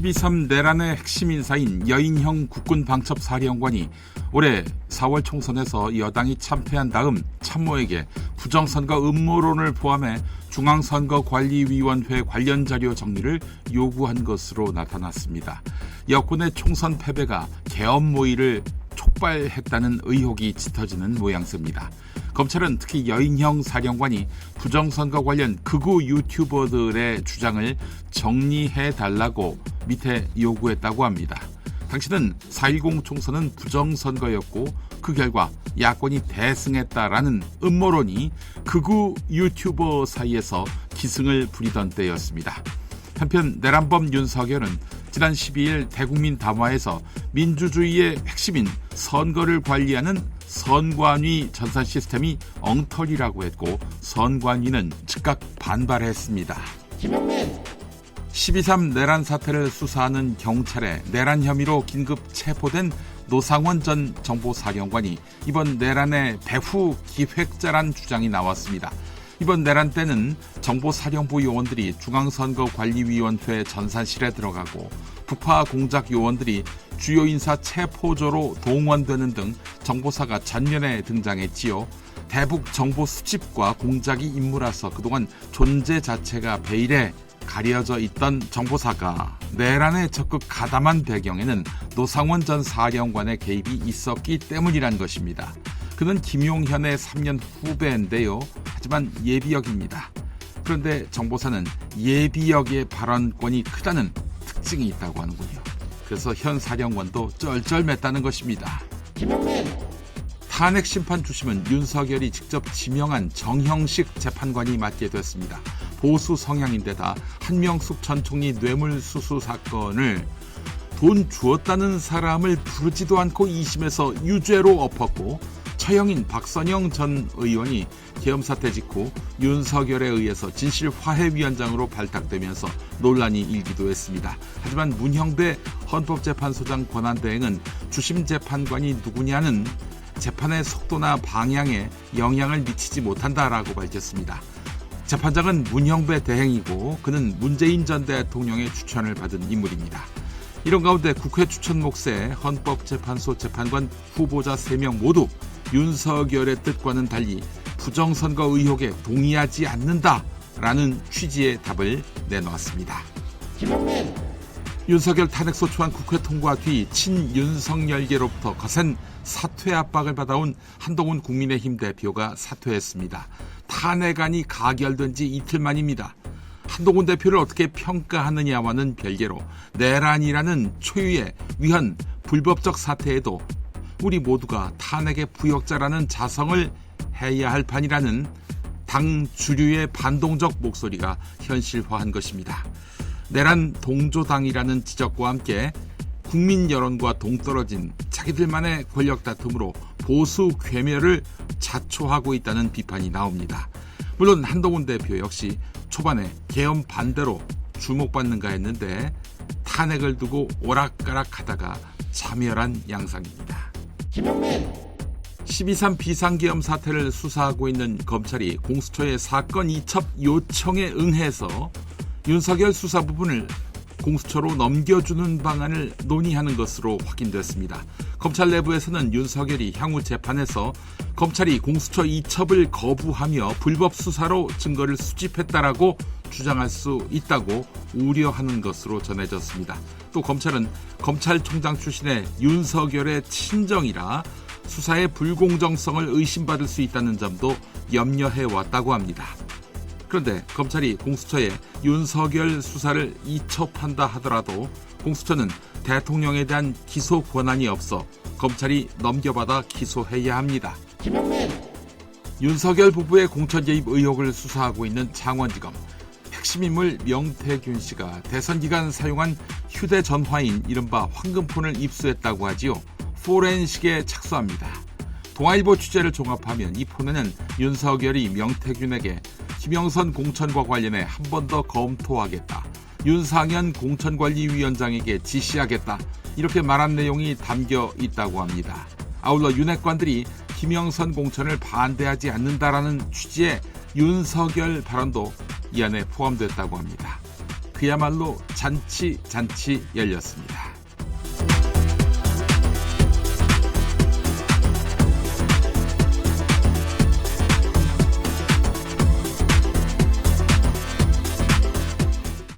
12.3 내란의 핵심 인사인 여인형 국군방첩사령관이 올해 4월 총선에서 여당이 참패한 다음 참모에게 부정선거 음모론을 포함해 중앙선거관리위원회 관련 자료 정리를 요구한 것으로 나타났습니다. 여권의 총선 패배가 계엄 모의를 촉발했다는 의혹이 짙어지는 모양새입니다. 검찰은 특히 여인형 사령관이 부정선거 관련 극우 유튜버들의 주장을 정리해달라고 밑에 요구했다고 합니다. 당시는 4.10 총선은 부정선거였고 그 결과 야권이 대승했다라는 음모론이 극우 유튜버 사이에서 기승을 부리던 때였습니다. 한편 내란범 윤석열은 지난 12일 대국민 담화에서 민주주의의 핵심인 선거를 관리하는 선관위 전산 시스템이 엉터리라고 했고 선관위는 즉각 반발했습니다. 12.3 내란 사태를 수사하는 경찰에 내란 혐의로 긴급 체포된 노상원 전 정보사령관이 이번 내란의 배후 기획자란 주장이 나왔습니다. 이번 내란 때는 정보사령부 요원들이 중앙선거관리위원회 전산실에 들어가고 부파 공작 요원들이 주요 인사 체포조로 동원되는 등 정보사가 전면에 등장했지요. 대북 정보 수집과 공작이 임무라서 그동안 존재 자체가 베일에 가려져 있던 정보사가 내란에 적극 가담한 배경에는 노상원 전 사령관의 개입이 있었기 때문이란 것입니다. 그는 김용현의 3년 후배인데요. 하지만 예비역입니다. 그런데 정보사는 예비역의 발언권이 크다는 특징이 있다고 하는군요. 그래서 현 사령관도 쩔쩔맸다는 것입니다. 탄핵 심판 주심은 윤석열이 직접 지명한 정형식 재판관이 맡게 됐습니다. 보수 성향인데다 한명숙 전 총리 뇌물수수 사건을 돈 주었다는 사람을 부르지도 않고 2심에서 유죄로 엎었고 처형인 박선영 전 의원이 계엄 사태 직후 윤석열에 의해서 진실화해위원장으로 발탁되면서 논란이 일기도 했습니다. 하지만 문형배 헌법재판소장 권한대행은 주심 재판관이 누구냐는 재판의 속도나 방향에 영향을 미치지 못한다라고 밝혔습니다. 재판장은 문형배 대행이고 그는 문재인 전 대통령의 추천을 받은 인물입니다. 이런 가운데 국회 추천 몫의 헌법재판소 재판관 후보자 3명 모두 윤석열의 뜻과는 달리 부정선거 의혹에 동의하지 않는다라는 취지의 답을 내놓았습니다. 윤석열 탄핵소추안 국회 통과 뒤 친윤석열계로부터 거센 사퇴 압박을 받아온 한동훈 국민의힘 대표가 사퇴했습니다. 탄핵안이 가결된 지 이틀 만입니다. 한동훈 대표를 어떻게 평가하느냐와는 별개로 내란이라는 초유의 위헌 불법적 사태에도 우리 모두가 탄핵의 부역자라는 자성을 해야 할 판이라는 당 주류의 반동적 목소리가 현실화한 것입니다. 내란 동조당이라는 지적과 함께 국민 여론과 동떨어진 자기들만의 권력 다툼으로 보수 괴멸을 자초하고 있다는 비판이 나옵니다. 물론 한동훈 대표 역시 초반에 계엄 반대로 주목받는가 했는데 탄핵을 두고 오락가락하다가 자멸한 양상입니다. 12.3 비상계엄 사태를 수사하고 있는 검찰이 공수처의 사건 이첩 요청에 응해서 윤석열 수사 부분을 공수처로 넘겨주는 방안을 논의하는 것으로 확인됐습니다. 검찰 내부에서는 윤석열이 향후 재판에서 검찰이 공수처 이첩을 거부하며 불법 수사로 증거를 수집했다라고 주장할 수 있다고 우려하는 것으로 전해졌습니다. 또 검찰은 검찰총장 출신의 윤석열의 친정이라 수사의 불공정성을 의심받을 수 있다는 점도 염려해왔다고 합니다. 그런데 검찰이 공수처에 윤석열 수사를 이첩한다 하더라도 공수처는 대통령에 대한 기소 권한이 없어 검찰이 넘겨받아 기소해야 합니다. 윤석열 부부의 공천 개입 의혹을 수사하고 있는 창원지검. 핵심 인물 명태균 씨가 대선 기간 사용한 휴대전화인 이른바 황금폰을 입수했다고 하지요. 포렌식에 착수합니다. 동아일보 취재를 종합하면 이 폰에는 윤석열이 명태균에게 김영선 공천과 관련해 한 번 더 검토하겠다. 윤상현 공천관리위원장에게 지시하겠다. 이렇게 말한 내용이 담겨 있다고 합니다. 아울러 윤핵관들이 김영선 공천을 반대하지 않는다라는 취지의 윤석열 발언도 이 안에 포함됐다고 합니다. 그야말로 잔치 열렸습니다.